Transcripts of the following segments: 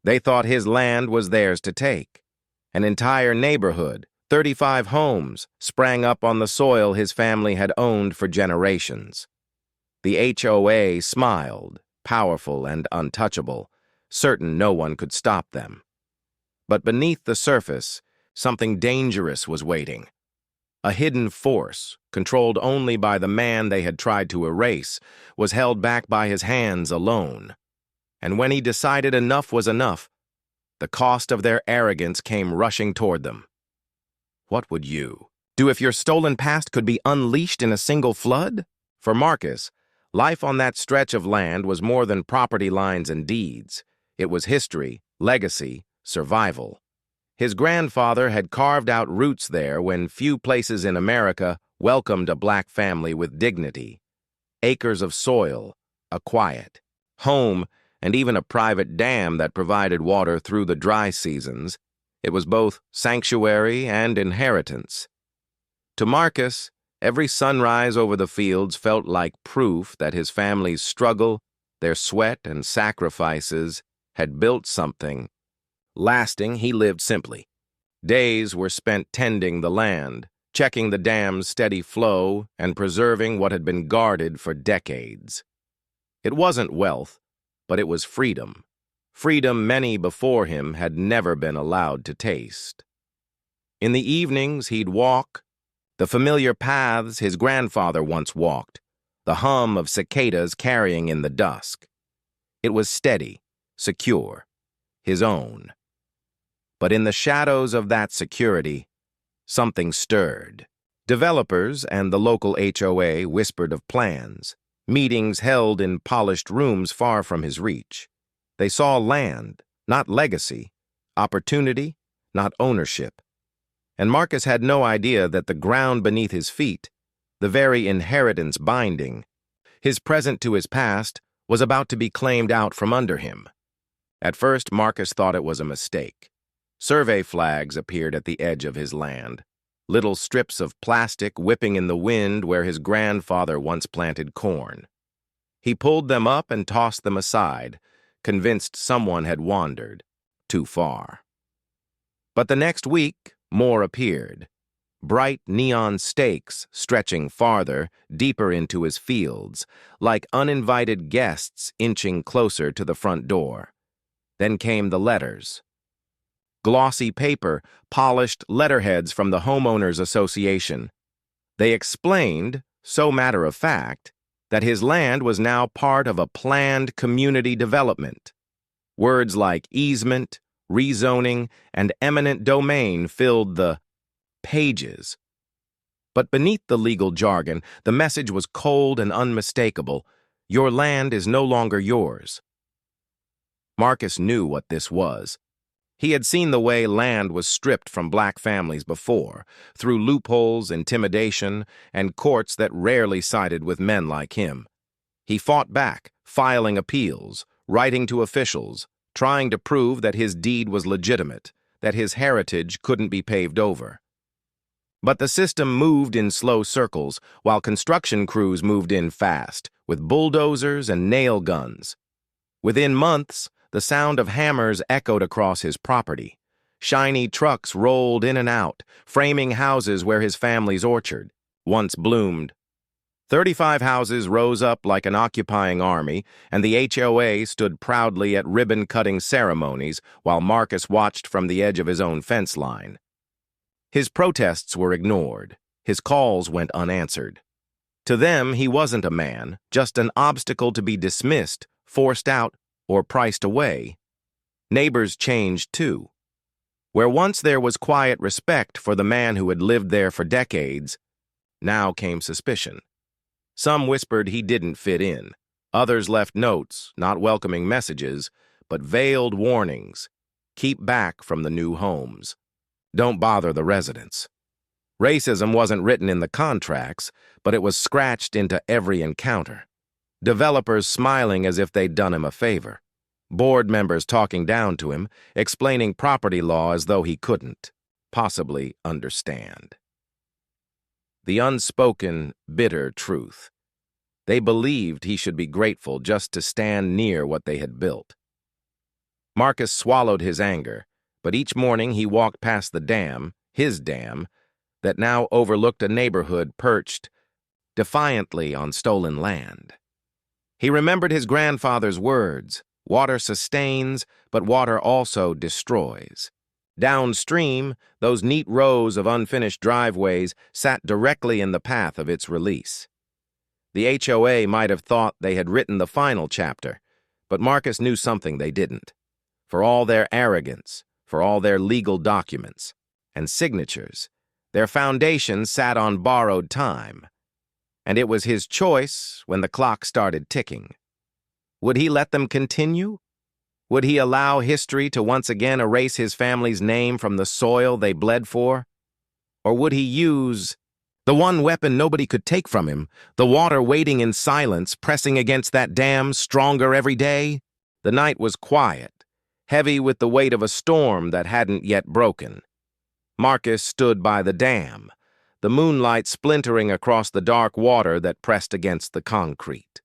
They thought his land was theirs to take. An entire neighborhood, 35 homes, sprang up on the soil his family had owned for generations. The HOA smiled, powerful and untouchable, certain no one could stop them. But beneath the surface, something dangerous was waiting. A hidden force, controlled only by the man they had tried to erase, was held back by his hands alone. And when he decided enough was enough, the cost of their arrogance came rushing toward them. What would you do if your stolen past could be unleashed in a single flood? For Marcus, life on that stretch of land was more than property lines and deeds. It was history, legacy, survival. His grandfather had carved out roots there when few places in America welcomed a black family with dignity. Acres of soil, a quiet home, and even a private dam that provided water through the dry seasons. It was both sanctuary and inheritance. To Marcus, every sunrise over the fields felt like proof that his family's struggle, their sweat and sacrifices, had built something lasting. He lived simply. Days were spent tending the land, checking the dam's steady flow, and preserving what had been guarded for decades. It wasn't wealth, but it was freedom. Freedom many before him had never been allowed to taste. In the evenings, he'd walk the familiar paths his grandfather once walked, the hum of cicadas carrying in the dusk. It was steady, secure, his own. But in the shadows of that security, something stirred. Developers and the local HOA whispered of plans, meetings held in polished rooms far from his reach. They saw land, not legacy, opportunity, not ownership. And Marcus had no idea that the ground beneath his feet, the very inheritance binding, his present to his past, was about to be claimed out from under him. At first, Marcus thought it was a mistake. Survey flags appeared at the edge of his land, little strips of plastic whipping in the wind where his grandfather once planted corn. He pulled them up and tossed them aside, convinced someone had wandered too far. But the next week, more appeared. Bright neon stakes stretching farther, deeper into his fields, like uninvited guests inching closer to the front door. Then came the letters. Glossy paper, polished letterheads from the Homeowners Association. They explained, so matter-of-fact, that his land was now part of a planned community development. Words like easement, rezoning, and eminent domain filled the pages. But beneath the legal jargon, the message was cold and unmistakable. Your land is no longer yours. Marcus knew what this was. He had seen the way land was stripped from black families before, through loopholes, intimidation, and courts that rarely sided with men like him. He fought back, filing appeals, writing to officials, trying to prove that his deed was legitimate, that his heritage couldn't be paved over. But the system moved in slow circles, while construction crews moved in fast, with bulldozers and nail guns. Within months, the sound of hammers echoed across his property. Shiny trucks rolled in and out, framing houses where his family's orchard once bloomed. 35 houses rose up like an occupying army, and the HOA stood proudly at ribbon-cutting ceremonies while Marcus watched from the edge of his own fence line. His protests were ignored. His calls went unanswered. To them, he wasn't a man, just an obstacle to be dismissed, forced out, or priced away. Neighbors changed too. Where once there was quiet respect for the man who had lived there for decades, now came suspicion. Some whispered he didn't fit in. Others left notes, not welcoming messages, but veiled warnings. Keep back from the new homes. Don't bother the residents. Racism wasn't written in the contracts, but it was scratched into every encounter. Developers smiling as if they'd done him a favor. Board members talking down to him, explaining property law as though he couldn't possibly understand. The unspoken, bitter truth. They believed he should be grateful just to stand near what they had built. Marcus swallowed his anger, but each morning he walked past the dam, his dam, that now overlooked a neighborhood perched defiantly on stolen land. He remembered his grandfather's words, "Water sustains, but water also destroys." Downstream, those neat rows of unfinished driveways sat directly in the path of its release. The HOA might have thought they had written the final chapter, but Marcus knew something they didn't. For all their arrogance, for all their legal documents and signatures, their foundation sat on borrowed time. And it was his choice when the clock started ticking. Would he let them continue? Would he allow history to once again erase his family's name from the soil they bled for? Or would he use the one weapon nobody could take from him, the water waiting in silence, pressing against that dam stronger every day? The night was quiet, heavy with the weight of a storm that hadn't yet broken. Marcus stood by the dam, the moonlight splintering across the dark water that pressed against the concrete.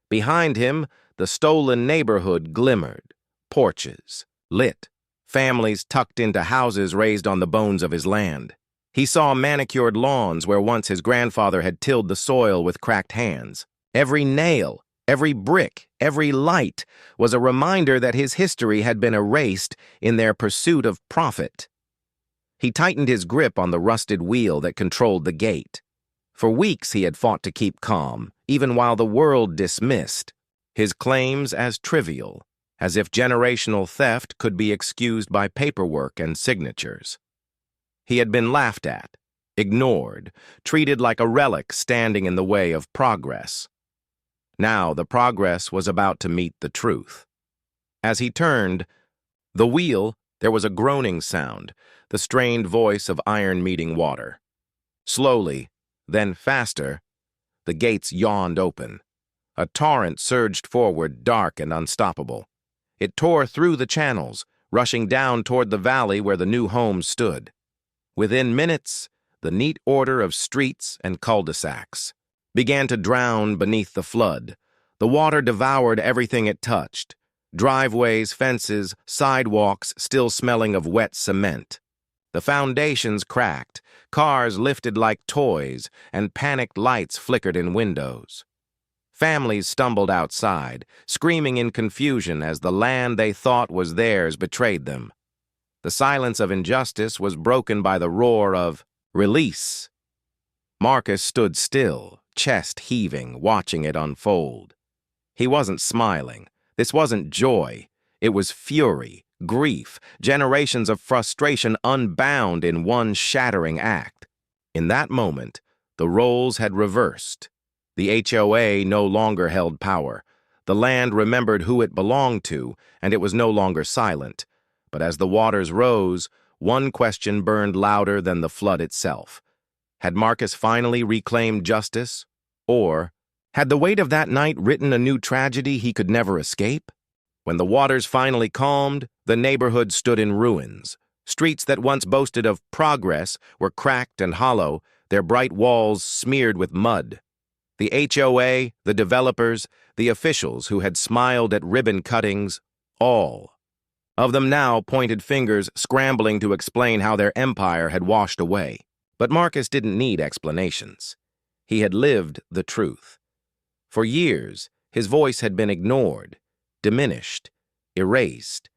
Behind him, the stolen neighborhood glimmered, porches lit, families tucked into houses raised on the bones of his land. He saw manicured lawns where once his grandfather had tilled the soil with cracked hands. Every nail, every brick, every light was a reminder that his history had been erased in their pursuit of profit. He tightened his grip on the rusted wheel that controlled the gate. For weeks he had fought to keep calm, even while the world dismissed his claims as trivial, as if generational theft could be excused by paperwork and signatures. He had been laughed at, ignored, treated like a relic standing in the way of progress. Now the progress was about to meet the truth. As he turned the wheel, there was a groaning sound, the strained voice of iron meeting water. Slowly, then faster, the gates yawned open. A torrent surged forward, dark and unstoppable. It tore through the channels, rushing down toward the valley where the new homes stood. Within minutes, the neat order of streets and cul-de-sacs began to drown beneath the flood. The water devoured everything it touched. Driveways, fences, sidewalks still smelling of wet cement. The foundations cracked, cars lifted like toys, and panicked lights flickered in windows. Families stumbled outside, screaming in confusion as the land they thought was theirs betrayed them. The silence of injustice was broken by the roar of "Release!" Marcus stood still, chest heaving, watching it unfold. He wasn't smiling. This wasn't joy. It was fury, grief, generations of frustration unbound in one shattering act. In that moment, the roles had reversed. The HOA no longer held power. The land remembered who it belonged to, and it was no longer silent. But as the waters rose, one question burned louder than the flood itself. Had Marcus finally reclaimed justice? Or had the weight of that night written a new tragedy he could never escape? When the waters finally calmed, the neighborhood stood in ruins. Streets that once boasted of progress were cracked and hollow, their bright walls smeared with mud. The HOA, the developers, the officials who had smiled at ribbon cuttings, all of them now pointed fingers, scrambling to explain how their empire had washed away. But Marcus didn't need explanations. He had lived the truth. For years, his voice had been ignored, diminished, erased.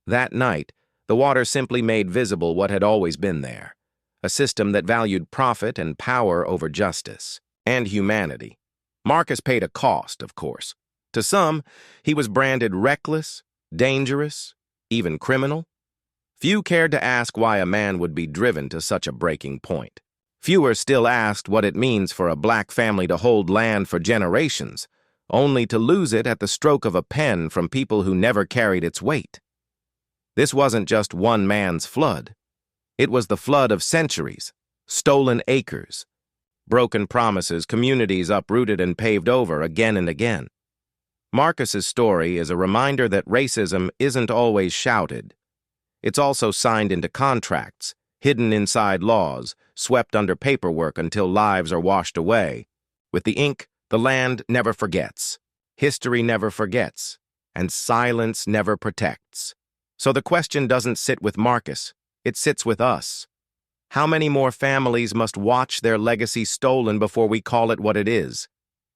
That night, the water simply made visible what had always been there, a system that valued profit and power over justice and humanity. Marcus paid a cost, of course. To some, he was branded reckless, dangerous, even criminal. Few cared to ask why a man would be driven to such a breaking point. Fewer still asked what it means for a black family to hold land for generations, only to lose it at the stroke of a pen from people who never carried its weight. This wasn't just one man's flood. It was the flood of centuries, stolen acres, broken promises, communities uprooted and paved over again and again. Marcus's story is a reminder that racism isn't always shouted. It's also signed into contracts, hidden inside laws, swept under paperwork until lives are washed away. With the ink, the land never forgets, history never forgets, and silence never protects. So the question doesn't sit with Marcus, it sits with us. How many more families must watch their legacy stolen before we call it what it is?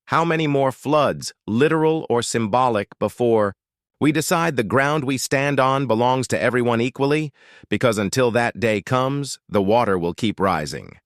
How many more floods, literal or symbolic, before we decide the ground we stand on belongs to everyone equally? Because until that day comes, the water will keep rising.